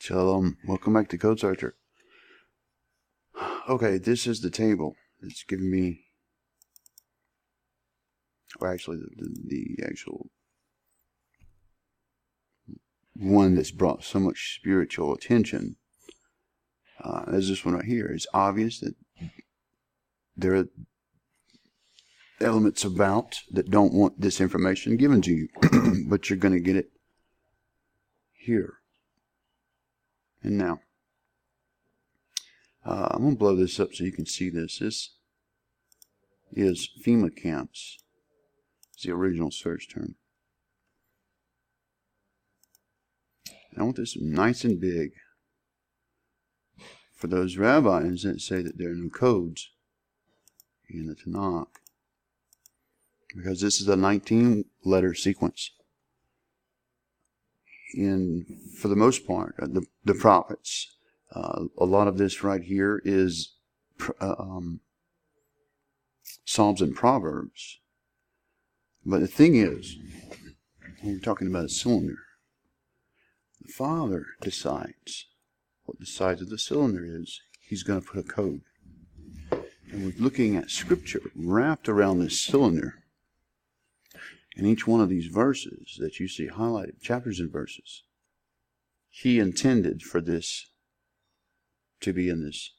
Shalom. Welcome back to Code Searcher. Okay, this is the table. It's giving me, or actually the actual one that's brought so much spiritual attention. There's this one right here. It's obvious that there are elements about that don't want this information given to you, but you're going to get it here. And now, I'm going to blow this up so you can see this. This is FEMA camps. It's the original search term. And I want this nice and big for those rabbis that say that there are no codes in the Tanakh. Because this is a 19-letter sequence. For the most part, the prophets, a lot of this right here is Psalms and Proverbs. But the thing is, when we're talking about a cylinder, the Father decides what the size of the cylinder is. He's going to put a code. And we're looking at Scripture wrapped around this cylinder. In each one of these verses that you see highlighted, chapters and verses, He intended for this to be in this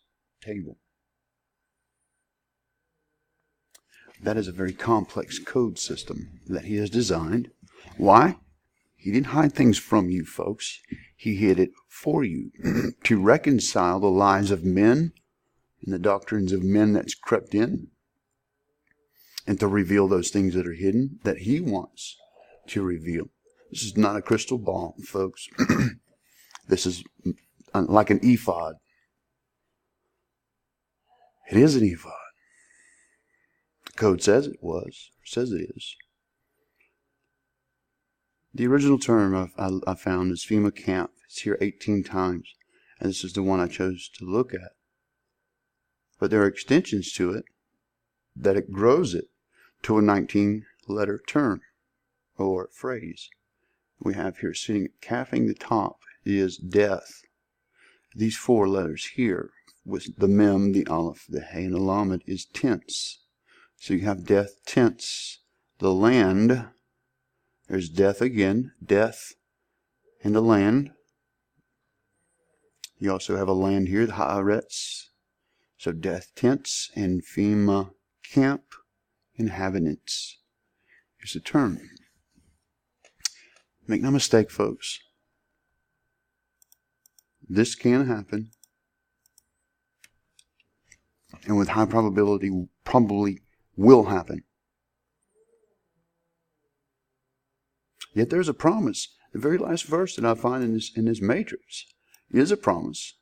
table. That is a very complex code system that He has designed. Why? He didn't hide things from you, folks. He hid it for you to reconcile the lies of men and the doctrines of men that's crept in, and to reveal those things that are hidden that He wants to reveal. This is not a crystal ball, folks. This is like an ephod. It is an ephod. The code says it was, says it is. The original term I found is FEMA camp. It's here 18 times, and this is the one I chose to look at. But there are extensions to it that it grows it to a 19-letter term or phrase. We have here sitting at calfing the top is death. These 4 letters here with the mem, the aleph, the hey, and the lamed is TENTS. So you have death, TENTS. The land, there's death again, death in the land. You also have a land here, the haaretz. So death, TENTS, and FEMA camp, inhabitants. Here's the term. Make no mistake, folks. This can happen. And with high probability, probably will happen. Yet there's a promise. The very last verse that I find in this matrix is a promise.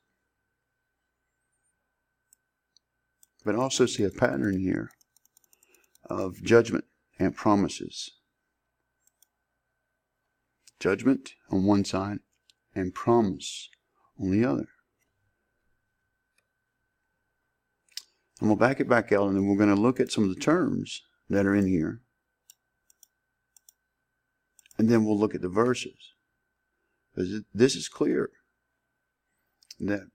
But I also see a pattern here of judgment and promises. Judgment on one side and promise on the other. And we'll back it back out, and then we're going to look at some of the terms that are in here. And then we'll look at the verses. Because this is clear that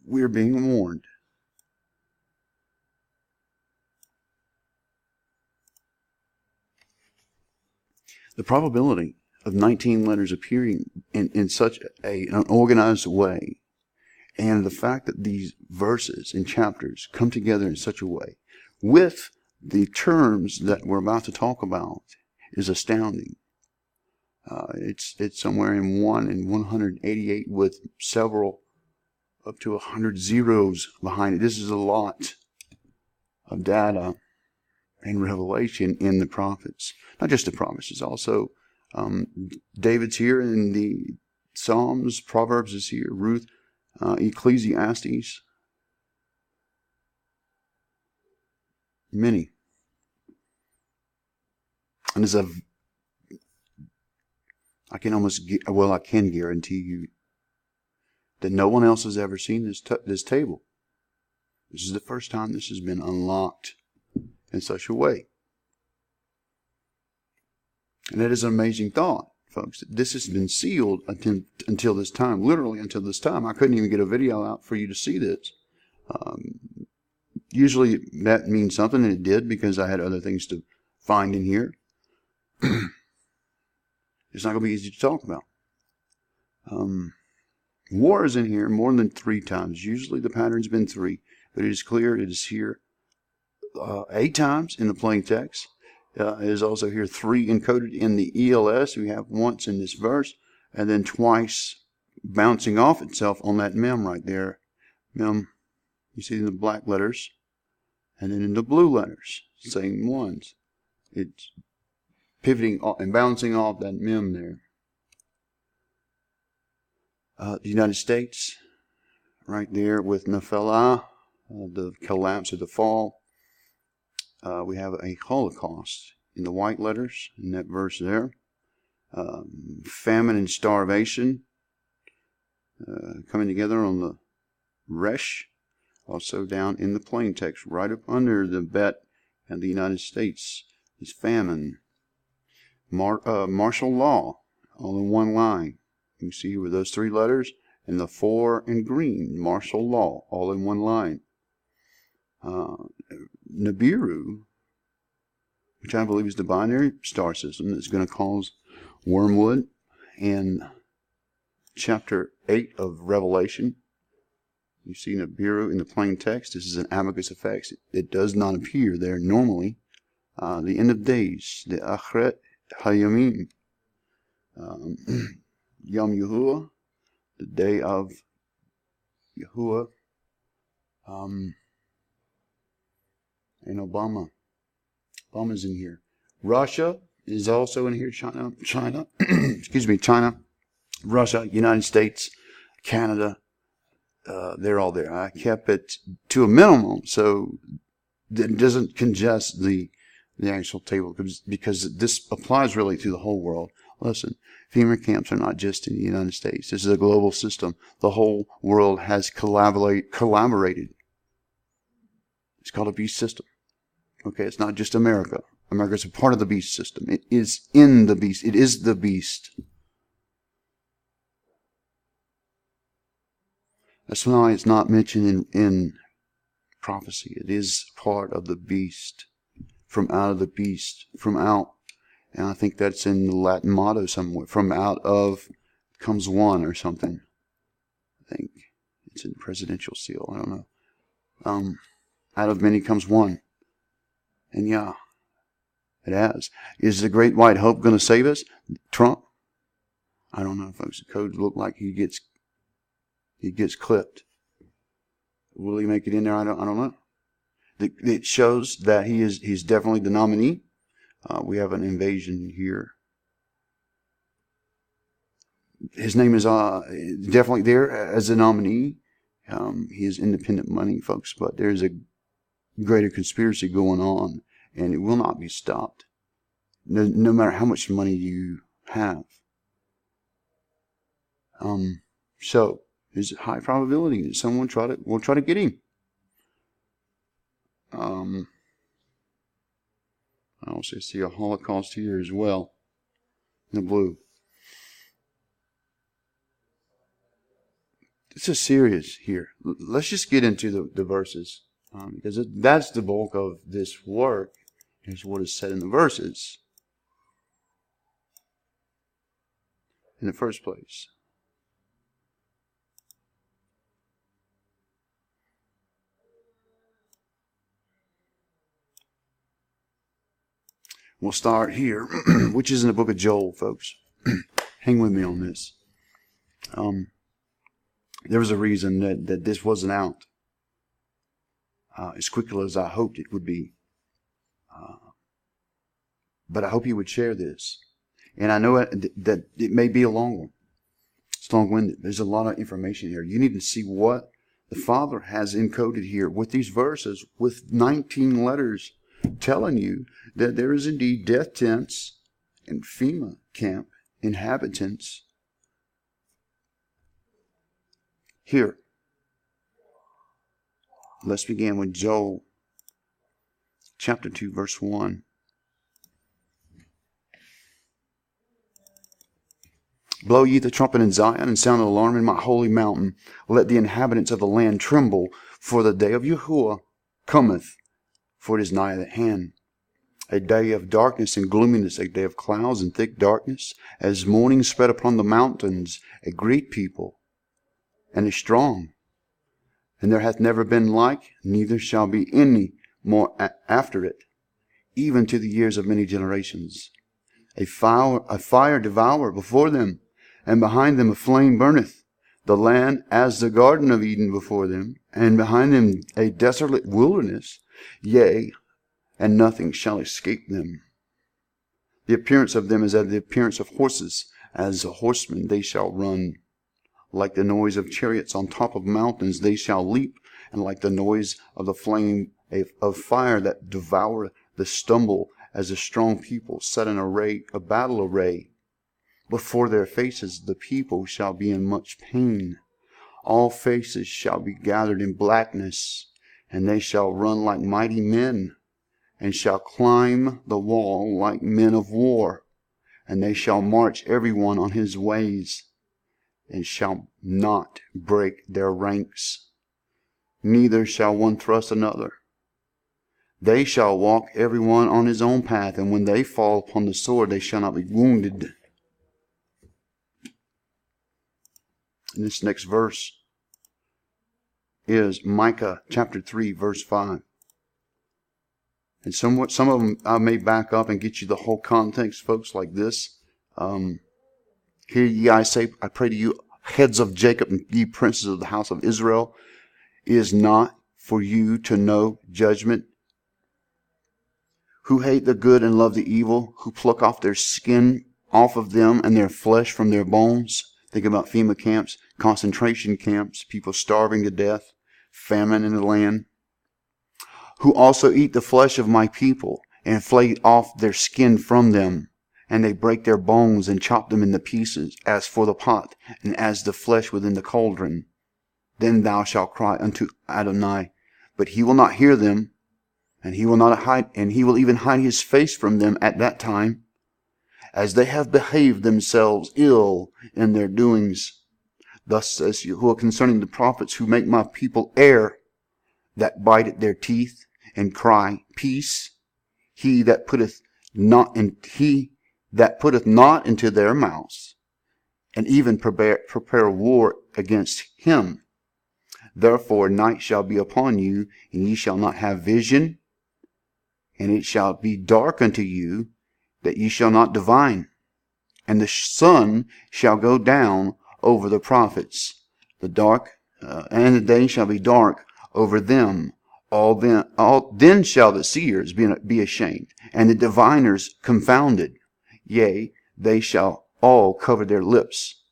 we're being warned. The probability of 19 letters appearing in such an organized way, and the fact that these verses and chapters come together in such a way with the terms that we're about to talk about is astounding. It's somewhere in 1 and 188 with several up to 100 zeros behind it. This is a lot of data and revelation in the prophets. Not just the prophets, also David's here in the Psalms, Proverbs is here, Ruth, Ecclesiastes. Many. And I can guarantee you that no one else has ever seen this table. This is the first time this has been unlocked in such a way. And that is an amazing thought, folks. This has been sealed until this time, literally until this time. I couldn't even get a video out for you to see this. Usually that means something, and it did, because I had other things to find in here. It's not going to be easy to talk about. War is in here more than 3 times. Usually the pattern's been 3, but it is clear it is here 8 times in the plain text. It is also here 3 encoded in the ELS. We have once in this verse, and then twice bouncing off itself on that mem right there. Mem, you see in the black letters, and then in the blue letters, same ones. It's pivoting and bouncing off that mem there. The United States, right there with Nephilah, the collapse or the fall. We have a Holocaust in the white letters in that verse there. Famine and starvation coming together on the Resh. Also down in the plain text, right up under the Bet and the United States is famine. Martial law, all in one line. You can see with those 3 letters and the 4 in green, martial law, all in one line. Nibiru, which I believe is the binary star system that's going to cause wormwood. And chapter 8 of Revelation, you see Nibiru in the plain text. This is an amicus effects. It does not appear there normally. The end of days, the Achret Hayamim, Yom Yahuwah, the day of Yahuwah, and Obama. Obama's in here. Russia is also in here. China, excuse me, China, Russia, United States, Canada. They're all there. I kept it to a minimum so that it doesn't congest the actual table, because this applies really to the whole world. Listen, FEMA camps are not just in the United States. This is a global system. The whole world has collaborated. It's called a beast system. Okay, it's not just America. America is a part of the beast system. It is in the beast. It is the beast. That's why it's not mentioned in prophecy. It is part of the beast. From out of the beast. From out. And I think that's in the Latin motto somewhere. From out of comes one or something. I think it's in the presidential seal. I don't know. Out of many comes one. And yeah, it has. Is the great white hope going to save us? Trump? I don't know, folks. The code look like he gets clipped. Will he make it in there? I don't know. It shows that he's definitely the nominee. We have an invasion here. His name is definitely there as a nominee. He is independent money, folks, but there's a greater conspiracy going on, and it will not be stopped. No matter how much money you have. So there's a high probability that someone will try to get him. I also see a Holocaust here as well, in the blue. This is serious here. Let's just get into the verses, because that's the bulk of this work, is what is said in the verses. In the first place, we'll start here, which is in the book of Joel, folks. Hang with me on this. There was a reason that this wasn't out as quickly as I hoped it would be. But I hope you would share this. And I know that it may be a long one. It's long-winded. There's a lot of information here. You need to see what the Father has encoded here with these verses, with 19 letters telling you that there is indeed death tents and FEMA camp inhabitants here. Let's begin with Joel chapter 2, verse 1. Blow ye the trumpet in Zion, and sound the alarm in my holy mountain. Let the inhabitants of the land tremble, for the day of Yahuwah cometh, for it is nigh at hand. A day of darkness and gloominess, a day of clouds and thick darkness, as morning spread upon the mountains, a great people, and a strong. And there hath never been like, neither shall be any more after it, even to the years of many generations. A fire devour before them, and behind them a flame burneth. The land as the Garden of Eden before them, and behind them a desolate wilderness. Yea, and nothing shall escape them. The appearance of them is as the appearance of horses. As a horseman they shall run. Like the noise of chariots on top of mountains they shall leap, and like the noise of the flame of fire that devour the stumble, as a strong people set in array, a battle array. Before their faces the people shall be in much pain. All faces shall be gathered in blackness, and they shall run like mighty men, and shall climb the wall like men of war, and they shall march every one on his ways, and shall not break their ranks, neither shall one thrust another. They shall walk every one on his own path, and when they fall upon the sword, they shall not be wounded. And this next verse is Micah chapter 3, verse 5. And some of them I may back up and get you the whole context, folks, like this. Hear ye, I say, I pray to you, heads of Jacob, and ye princes of the house of Israel, is not for you to know judgment? Who hate the good and love the evil, who pluck off their skin off of them and their flesh from their bones. Think about FEMA camps, concentration camps, people starving to death, famine in the land. Who also eat the flesh of my people and flay off their skin from them, and they break their bones and chop them into pieces, as for the pot, and as the flesh within the cauldron. Then thou shalt cry unto Adonai, but he will not hear them, and he will even hide his face from them at that time, as they have behaved themselves ill in their doings. Thus says Yahuwah concerning the prophets who make my people err, that bite at their teeth and cry, peace. He that putteth not into their mouths, and even prepare war against him. Therefore night shall be upon you, and ye shall not have vision, and it shall be dark unto you, that ye shall not divine. And the sun shall go down over the prophets, and the day shall be dark over them. Then shall the seers be ashamed, and the diviners confounded. Yea, they shall all cover their lips,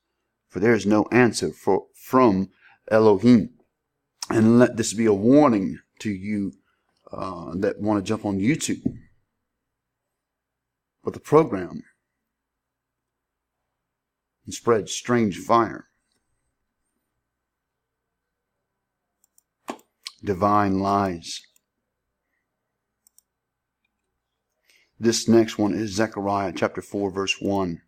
for there is no answer from Elohim. And let this be a warning to you that want to jump on YouTube. But the program and spread strange fire. Divine lies. This next one is Zechariah chapter 4, verse 1.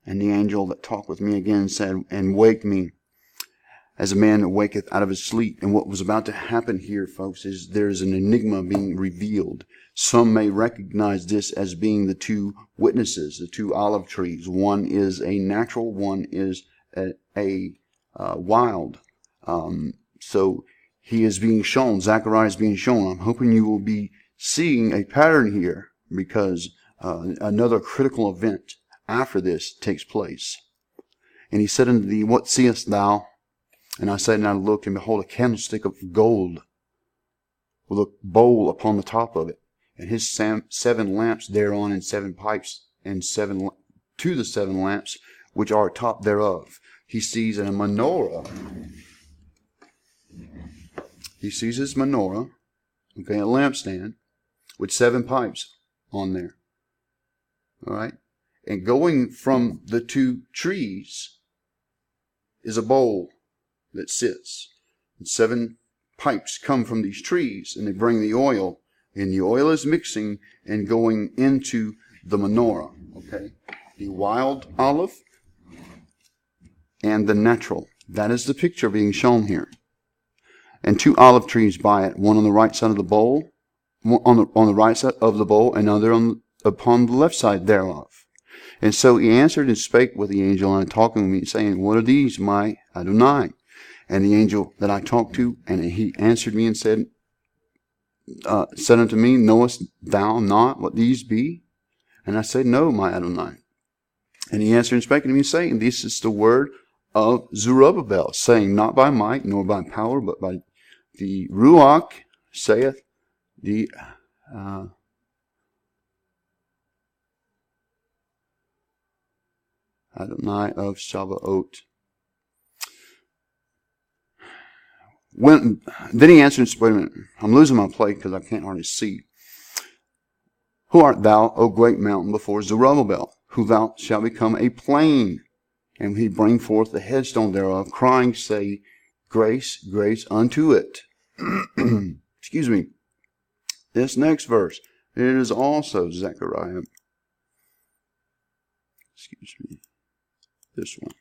And the angel that talked with me again said, and wake me, as a man that waketh out of his sleep. And what was about to happen here, folks, is there's an enigma being revealed. Some may recognize this as being the two witnesses, the two olive trees. One is a natural, one is a wild. So he is being shown, Zechariah is being shown. I'm hoping you will be seeing a pattern here, because another critical event after this takes place. And he said unto thee, what seest thou? And I said, and I looked, and behold, a candlestick of gold, with a bowl upon the top of it, and his 7 lamps thereon, and 7 pipes, and to the 7 lamps which are atop thereof. He sees in a menorah. He sees his menorah, okay, a lampstand, with 7 pipes on there. All right, and going from the 2 trees is a bowl that sits. And 7 pipes come from these trees, and they bring the oil, and the oil is mixing and going into the menorah, okay? The wild olive and the natural. That is the picture being shown here. And 2 olive trees by it, one on the right side of the bowl, on the right side of the bowl, and another upon the left side thereof. And so he answered and spake with the angel, and talking with me, saying, What are these, my Adonai? And the angel that I talked to, and he answered me and said unto me, Knowest thou not what these be? And I said, No, my Adonai. And he answered and spake unto me, saying, This is the word of Zerubbabel, saying, Not by might, nor by power, but by the Ruach, saith the Adonai of Sabaoth. Then he answered, wait a minute, I'm losing my plate because I can't hardly see. Who art thou, O great mountain, before Zerubbabel? Who thou shalt become a plain. And he bring forth the headstone thereof, crying, say, Grace, grace unto it. Excuse me. This next verse, it is also Zechariah. Excuse me. This one.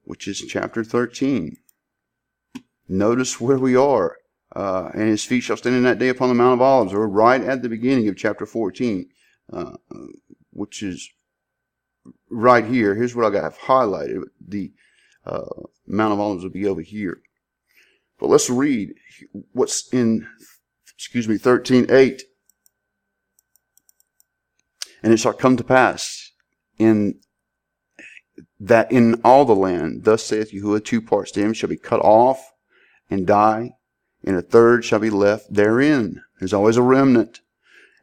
Which is chapter 13. Notice where we are. And his feet shall stand in that day upon the Mount of Olives. We're right at the beginning of chapter 14. Which is right here. Here's what I got highlighted. The Mount of Olives will be over here. But let's read what's in, 13:8. And it shall come to pass that in all the land, thus saith Yahuwah, 2 parts to him shall be cut off and die, and a third shall be left therein. There's always a remnant.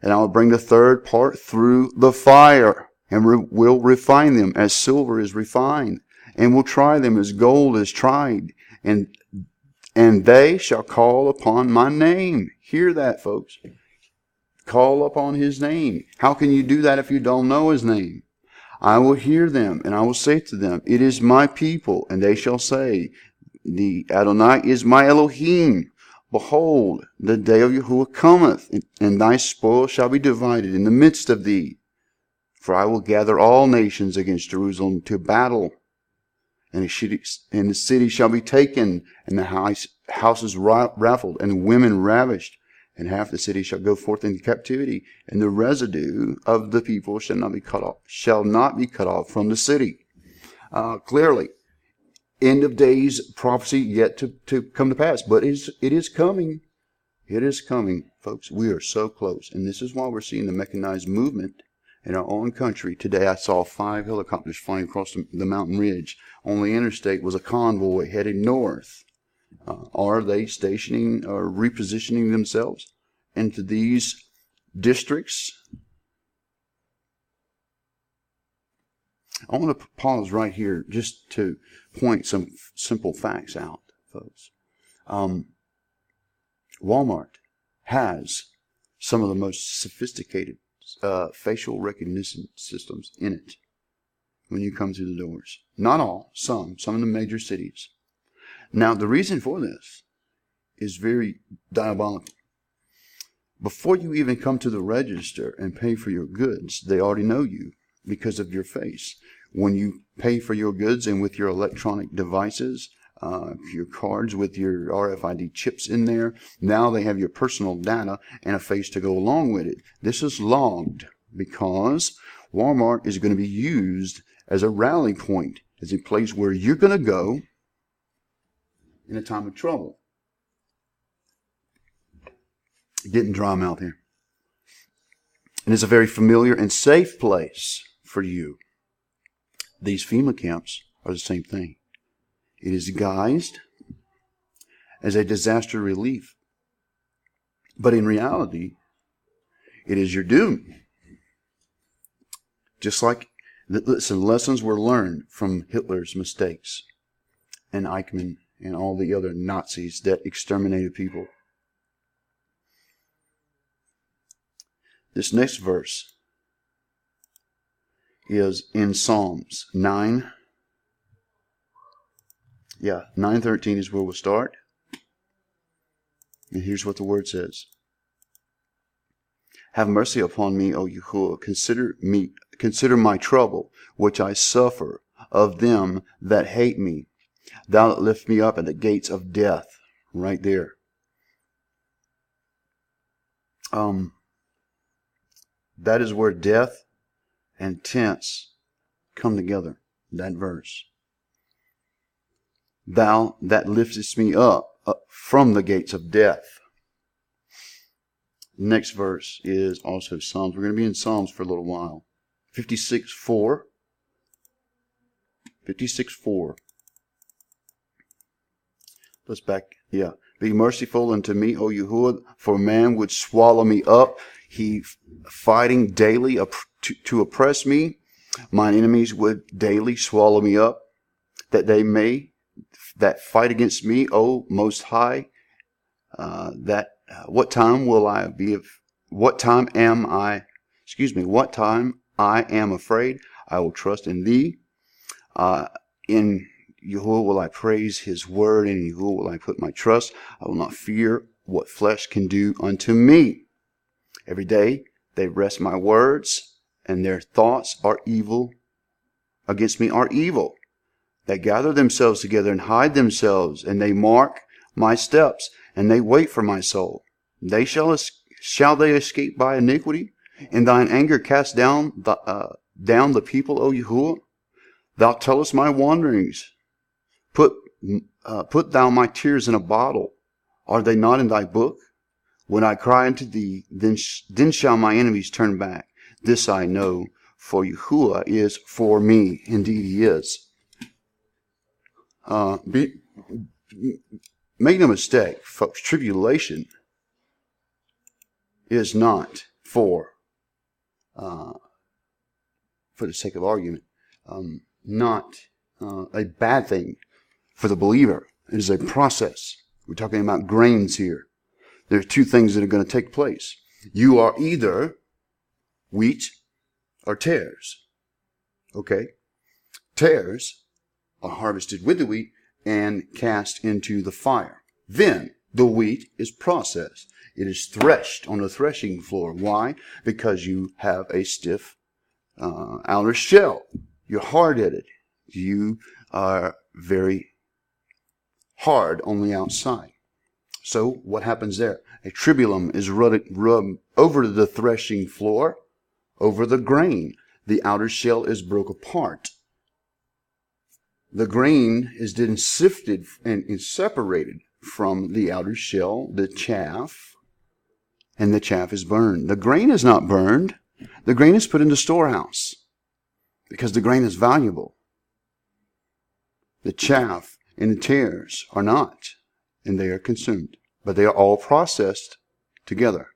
And I will bring the third part through the fire, and will refine them as silver is refined, and will try them as gold is tried, and they shall call upon my name. Hear that, folks. Call upon his name. How can you do that if you don't know his name? I will hear them, and I will say to them, It is my people, and they shall say, The Adonai is my Elohim. Behold, the day of Yahuwah cometh, and thy spoil shall be divided in the midst of thee. For I will gather all nations against Jerusalem to battle, and the city shall be taken, and the houses raffled, and women ravished, and half the city shall go forth into captivity, and the residue of the people shall not be cut off from the city. Clearly, end of days prophecy yet to come to pass, but it is coming. It is coming, folks. We are so close, and this is why we're seeing the mechanized movement in our own country. Today I saw 5 helicopters flying across the mountain ridge. On the interstate was a convoy headed north. Are they stationing or repositioning themselves into these districts? I want to pause right here just to point some simple facts out, folks. Walmart has some of the most sophisticated facial recognition systems in it when you come through the doors. Not all, some in the major cities. Now, the reason for this is very diabolical. Before you even come to the register and pay for your goods, they already know you because of your face. When you pay for your goods and with your electronic devices, your cards with your RFID chips in there, now they have your personal data and a face to go along with it. This is logged because Walmart is going to be used as a rally point, as a place where you're going to go in a time of trouble. Getting dry mouth here. And it's a very familiar and safe place for you. These FEMA camps are the same thing. It is guised as a disaster relief. But in reality, it is your doom. Just like, listen, lessons were learned from Hitler's mistakes and Eichmann and all the other Nazis that exterminated people. This next verse is in Psalms 9. 9:13 is where we'll start. And here's what the word says. Have mercy upon me, O Yahuwah. Consider my trouble, which I suffer of them that hate me. Thou that lift me up at the gates of death. Right there. That is where death and tense come together. That verse. Thou that liftest me up from the gates of death. Next verse is also Psalms. We're going to be in Psalms for a little while. 56:4. 56:4. Let's back. Yeah. Be merciful unto me, O Yahuwah, for man would swallow me up. He fighting daily to oppress me. Mine enemies would daily swallow me up, that fight against me, O Most High. What time I am afraid, I will trust in thee. In Yahuwah will I praise his word, and in Yahuwah will I put my trust. I will not fear what flesh can do unto me. Every day they wrest my words, and their thoughts are evil against me are evil. They gather themselves together and hide themselves, and they mark my steps, and they wait for my soul. Shall they escape by iniquity? In thine anger cast down the people, O Yahuwah. Thou tellest my wanderings. Put thou my tears in a bottle. Are they not in thy book? When I cry unto thee, then shall my enemies turn back. This I know, for Yahuwah is for me. Indeed he is. Make no mistake, folks, tribulation is not for the sake of argument, not a bad thing for the believer. It is a process. We're talking about grains here. There are two things that are going to take place. You are either wheat or tares. Okay? Tares are harvested with the wheat and cast into the fire. Then the wheat is processed. It is threshed on the threshing floor. Why? Because you have a stiff outer shell. You're hard-headed. You are very hard on the outside. So what happens there? A tribulum is rubbed over the threshing floor, over the grain. The outer shell is broke apart. The grain is then sifted and is separated from the outer shell, the chaff, and the chaff is burned. The grain is not burned. The grain is put in the storehouse because the grain is valuable. The chaff and the tares are not, and they are consumed. But they are all processed together.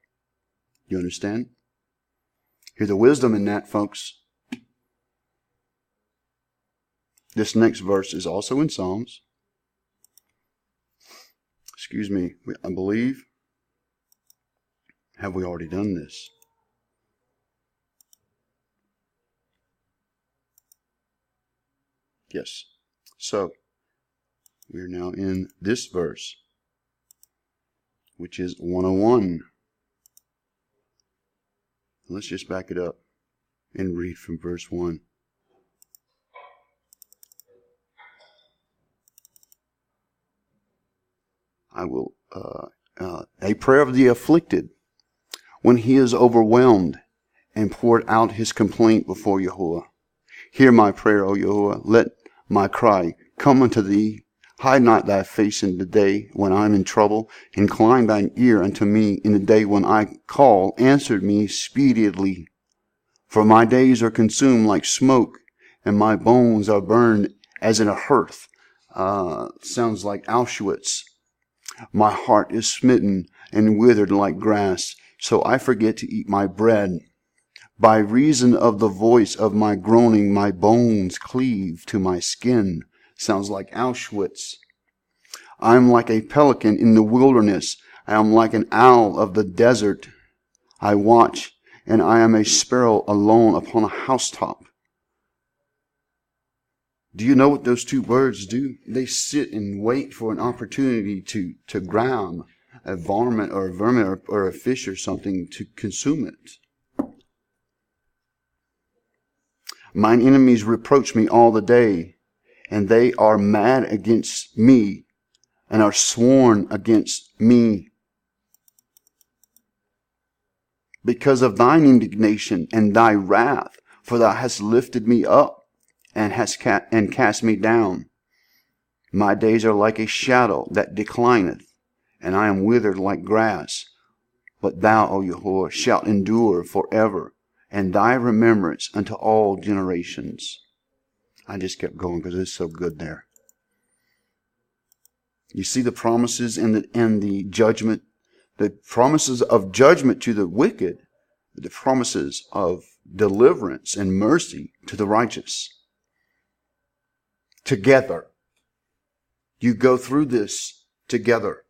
You understand? Hear the wisdom in that, folks. This next verse is also in Psalms. Excuse me, I believe. Have we already done this? Yes. So, we are now in this verse, which is 101. Let's just back it up and read from verse 1. I will, a prayer of the afflicted when he is overwhelmed and poured out his complaint before Yahuwah. Hear my prayer, O Yahuwah. Let my cry come unto thee. Hide not thy face in the day when I am in trouble. Incline thine ear unto me in the day when I call. Answer me speedily. For my days are consumed like smoke, and my bones are burned as in a hearth. Sounds like Auschwitz. My heart is smitten and withered like grass, so I forget to eat my bread. By reason of the voice of my groaning, my bones cleave to my skin. Sounds like Auschwitz. I am like a pelican in the wilderness. I am like an owl of the desert. I watch, and I am a sparrow alone upon a housetop. Do you know what those two birds do? They sit and wait for an opportunity to grab a varmint or a vermin or a fish or something to consume it. Mine enemies reproach me all the day, and they are mad against me and are sworn against me. Because of thine indignation and thy wrath, for thou hast lifted me up and hast cast me down. My days are like a shadow that declineth, and I am withered like grass. But thou, O Yahuwah, shalt endure forever, and thy remembrance unto all generations. I just kept going because it's so good there. You see the promises and the judgment, the promises of judgment to the wicked, the promises of deliverance and mercy to the righteous. Together. You go through this together.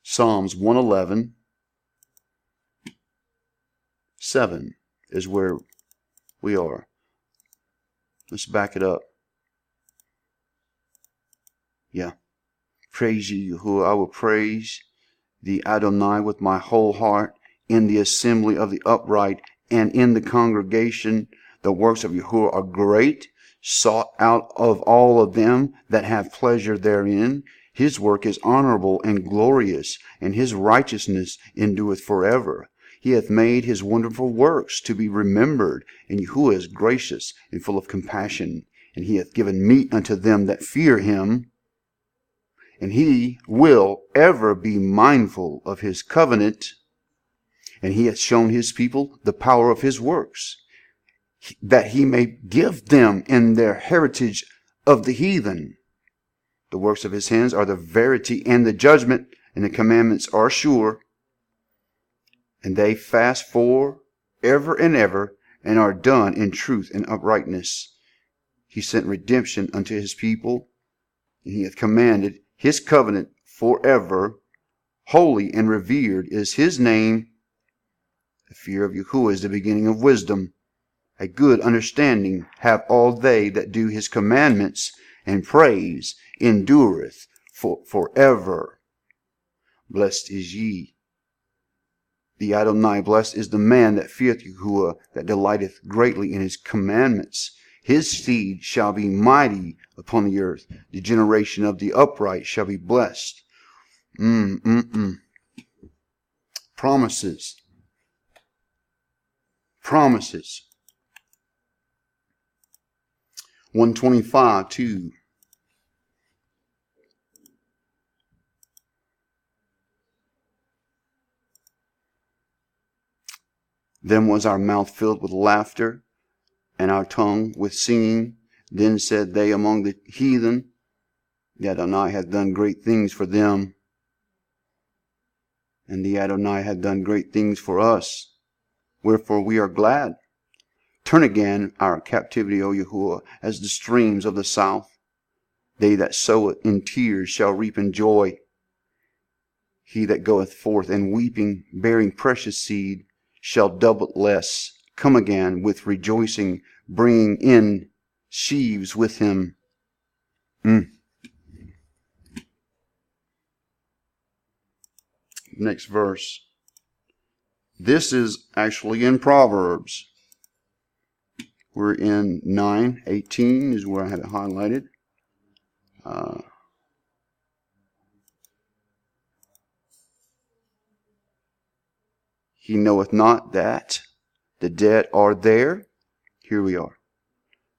Psalms 111, 7 is where we are. Let's back it up. Yeah. Praise you, Yahuwah. I will praise the Adonai with my whole heart in the assembly of the upright and in the congregation. The works of Yahuwah are great, sought out of all of them that have pleasure therein. His work is honorable and glorious, and his righteousness endureth forever. He hath made his wonderful works to be remembered, and Yahuwah is gracious and full of compassion. And he hath given meat unto them that fear him, and he will ever be mindful of his covenant. And he hath shown his people the power of his works, that he may give them in their heritage of the heathen. The works of his hands are the verity and the judgment, and the commandments are sure. And they fast for ever and ever, and are done in truth and uprightness. He sent redemption unto his people, and he hath commanded his covenant forever. Holy and revered is his name. The fear of Yahuwah is the beginning of wisdom. A good understanding have all they that do his commandments, and praise endureth forever. Blessed is ye, the Adonai. Blessed is the man that feareth Yahuwah, that delighteth greatly in his commandments. His seed shall be mighty upon the earth. The generation of the upright shall be blessed. Promises. Promises. 125:2. Then was our mouth filled with laughter, and our tongue with singing. Then said they among the heathen, the Adonai hath done great things for them, and the Adonai hath done great things for us. Wherefore we are glad. Turn again our captivity, O Yahuwah, as the streams of the south. They that sow it in tears shall reap in joy. He that goeth forth in weeping, bearing precious seed, shall double less come again with rejoicing, bringing in sheaves with him. Next verse. This is actually in Proverbs. We're in 9:18 is where I had it highlighted. He knoweth not that the dead are there. Here we are.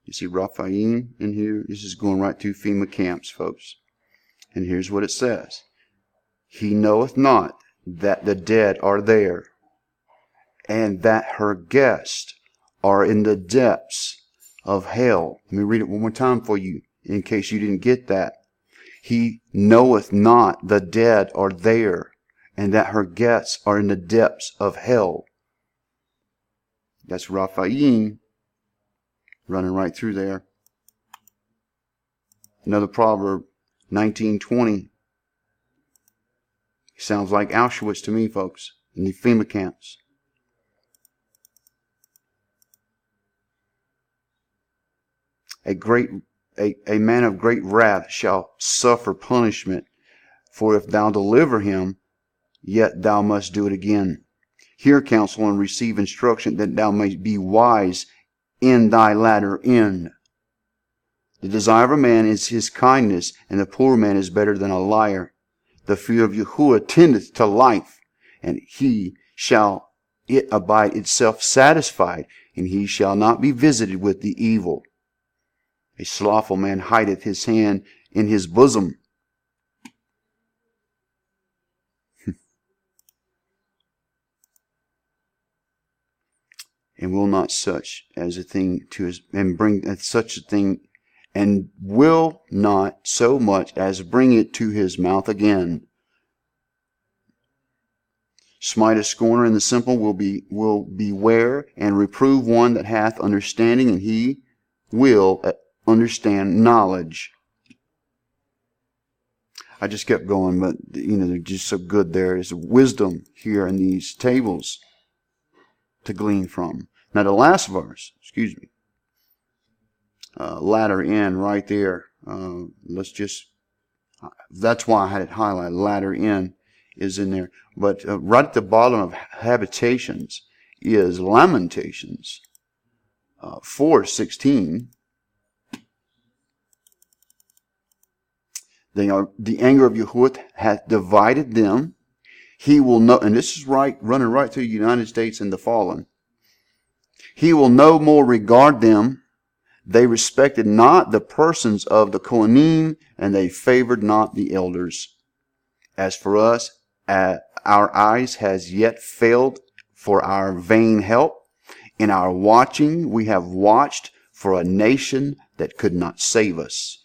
You see Raphaim in here? This is going right through FEMA camps, folks. And here's what it says. He knoweth not that the dead are there, and that her guests are in the depths of hell. Let me read it one more time for you, in case you didn't get that. He knoweth not the dead are there, and that her guests are in the depths of hell. That's Raphaim running right through there. Another proverb, 19:20. Sounds like Auschwitz to me, folks, in the FEMA camps. a man of great wrath shall suffer punishment. For if thou deliver him, yet thou must do it again. Hear counsel and receive instruction, that thou mayst be wise in thy latter end. The desire of a man is his kindness, and the poor man is better than a liar. The fear of Yahuwah tendeth to life, and he shall it abide itself satisfied, and he shall not be visited with the evil. A slothful man hideth his hand in his bosom. And will not such as a thing to his, and bring such a thing, and will not so much as bring it to his mouth again. Smite a scorner, and the simple will beware, and reprove one that hath understanding, and he will understand knowledge. I just kept going, but they're just so good. There is wisdom here in these tables to glean from. Now the last verse, latter end right there. That's why I had it highlighted. Latter end is in there. But right at the bottom of habitations is Lamentations 4:16. The anger of Yahuwah hath divided them. He will know, and this is running right through the United States and the fallen. He will no more regard them. They respected not the persons of the Kohanim, and they favored not the elders. As for us, our eyes has yet failed for our vain help. In our watching, we have watched for a nation that could not save us.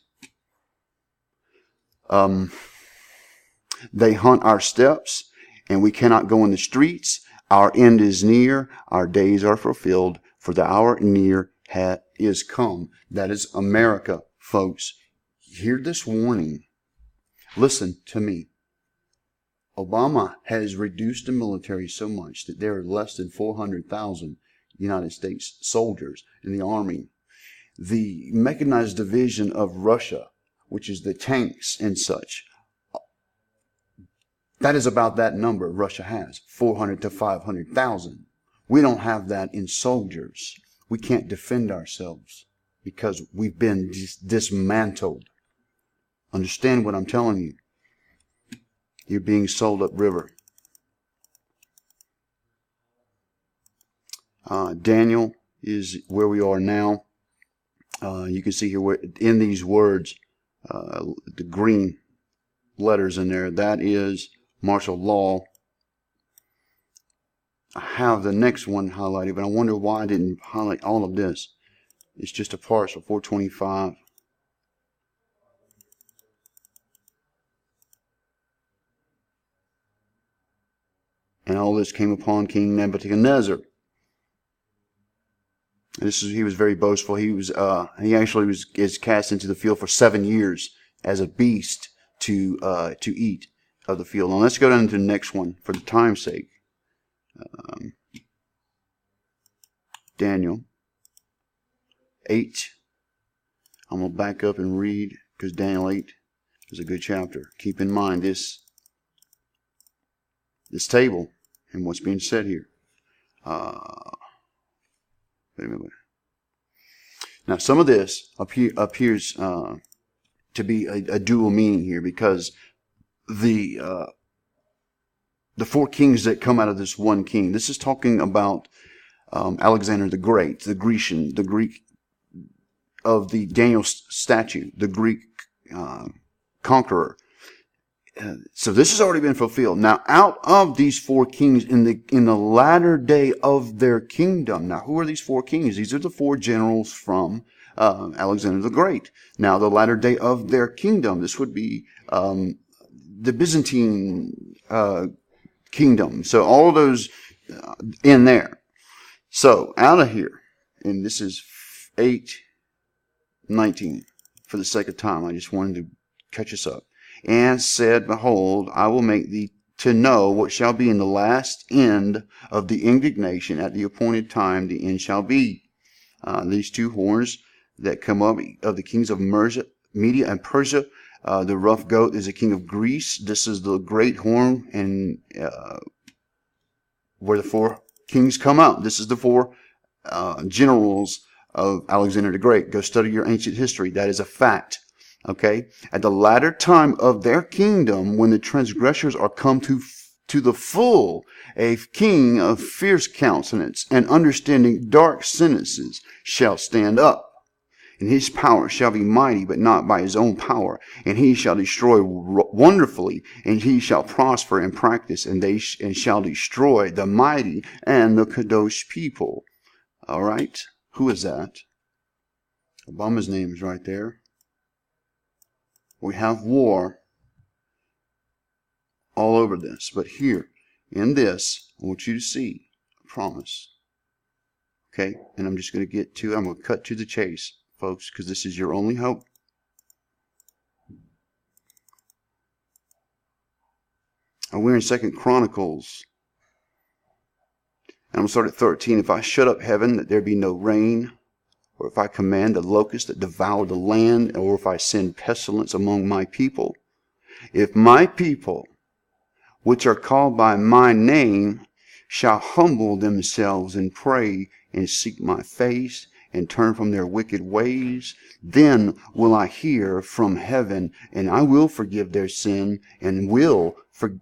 They hunt our steps, and we cannot go in the streets. Our end is near. Our days are fulfilled, for the hour near is come. That is America, folks. Hear this warning. Listen to me. Obama has reduced the military so much that there are less than 400,000 United States soldiers in the army. The mechanized division of Russia, which is the tanks and such, that is about that number Russia has, 400 to 500,000. We don't have that in soldiers. We can't defend ourselves because we've been dismantled. Understand what I'm telling you. You're being sold upriver. Daniel is where we are now. You can see here where in these words, the green letters in there, that is martial law. I have the next one highlighted, but I wonder why I didn't highlight all of this. It's just a partial, 425. And all this came upon King Nebuchadnezzar. He was very boastful. He actually is cast into the field for 7 years as a beast to eat of the field. Now let's go down to the next one for the time's sake. Daniel 8. I'm going to back up and read because Daniel 8 is a good chapter. Keep in mind this table and what's being said here. Wait a minute. Now some of this appears to be a dual meaning here because the four kings that come out of this one king. This is talking about Alexander the Great, the Greek of the Daniel statue, the Greek conqueror. So this has already been fulfilled. Now, out of these four kings in the latter day of their kingdom. Now, who are these four kings? These are the four generals from Alexander the Great. Now, the latter day of their kingdom. This would be the Byzantine kingdom. So all of those in there. So out of here, and this is 8:19. For the sake of time, I just wanted to catch us up. And said, Behold, I will make thee to know what shall be in the last end of the indignation. At the appointed time, the end shall be. These two horns that come up, of the kings of Media and Persia. The rough goat is the king of Greece. This is the great horn, and where the four kings come out. This is the four generals of Alexander the Great. Go study your ancient history. That is a fact. Okay? At the latter time of their kingdom, when the transgressors are come to the full, a king of fierce countenance and understanding dark sentences shall stand up. And his power shall be mighty, but not by his own power. And he shall destroy wonderfully, and he shall prosper in practice, and shall destroy the mighty and the kadosh people. All right? Who is that? Obama's name is right there. We have war all over this. But here, in this, I want you to see a promise. Okay? And I'm just going to cut to the chase, folks, because this is your only hope. And we're in 2 Chronicles. And I'm going to start at 13. If I shut up heaven, that there be no rain, or if I command the locusts that devour the land, or if I send pestilence among my people, if my people, which are called by my name, shall humble themselves and pray and seek my face and turn from their wicked ways, then will I hear from heaven, and I will forgive their sin and will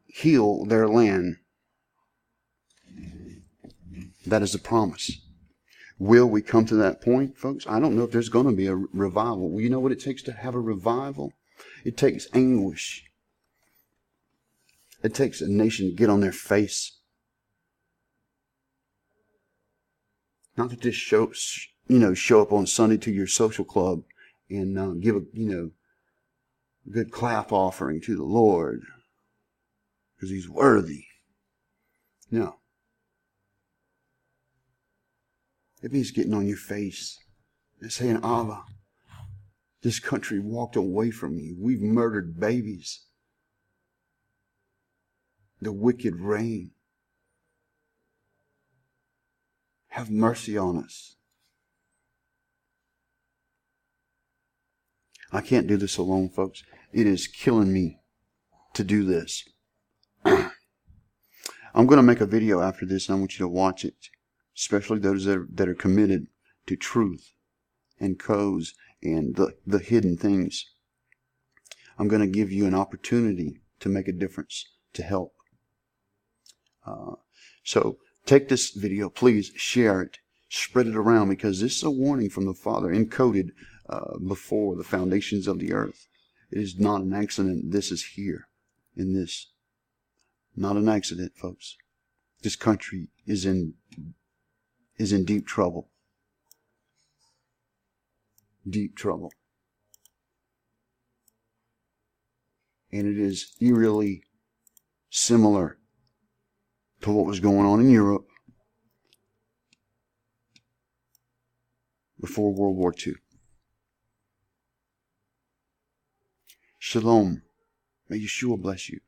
heal their land. That is the promise. Will we come to that point, folks? I don't know if there's going to be a revival. Well, you know what it takes to have a revival? It takes anguish. It takes a nation to get on their face. Not to just show up on Sunday to your social club and give a good clap offering to the Lord because He's worthy. No. It means getting on your face and saying, Abba, this country walked away from me. We've murdered babies. The wicked reign. Have mercy on us. I can't do this alone, folks. It is killing me to do this. I'm going to make a video after this, and I want you to watch it. Especially those that are committed to truth and codes and the hidden things. I'm going to give you an opportunity to make a difference, to help. So take this video, please share it, spread it around, because this is a warning from the Father, encoded before the foundations of the earth. It is not an accident. This is here in this. Not an accident, folks. This country is in deep trouble. Deep trouble. And it is eerily similar to what was going on in Europe before World War II. Shalom. May Yeshua bless you.